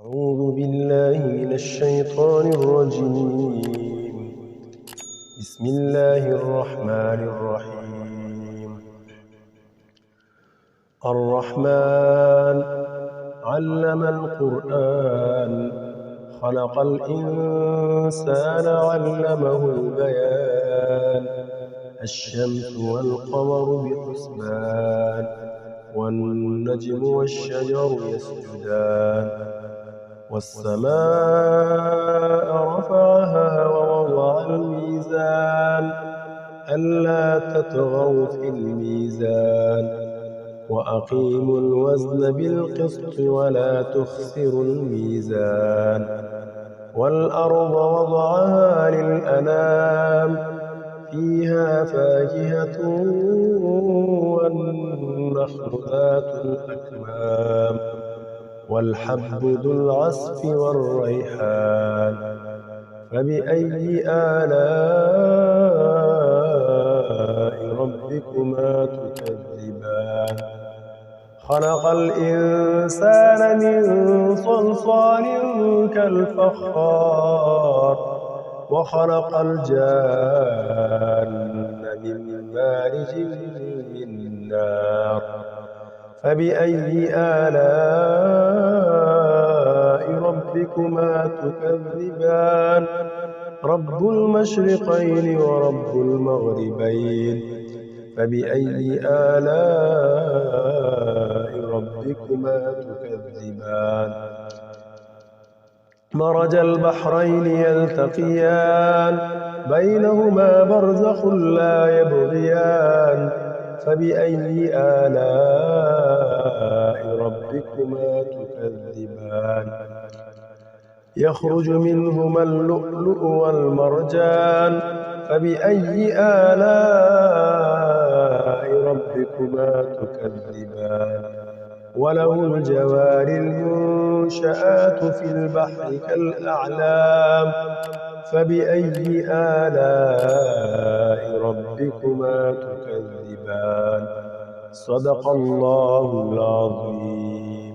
أعوذ بالله من الشيطان الرجيم. بسم الله الرحمن الرحيم. الرحمن علم القرآن خلق الإنسان علمه البيان الشمس والقمر بحسبان والنجم والشجر يسجدان والسماء رفعها ووضع الميزان ألا تطغوا في الميزان وأقيموا الوزن بالقسط ولا تخسروا الميزان والأرض وضعها للأنام فيها فاكهة والنخل ذات الأكمام والحب ذو العصف والريحان فبأي آلاء ربكما تكذبان خلق الإنسان من صلصال كالفخار وخلق الجان من مارج من نار فبأي آلاء ربكما تكذبان رب المشرقين ورب المغربين فبأي آلاء ربكما تكذبان مرج البحرين يلتقيان بينهما برزخ لا يبغيان فبأي آلاء ربكما تكذبان يخرج منهما اللؤلؤ والمرجان فبأي آلاء ربكما تكذبان وله الجوار المنشآت في البحر كالأعلام فبأي آلاء ربكما تكذبان صدق الله العظيم.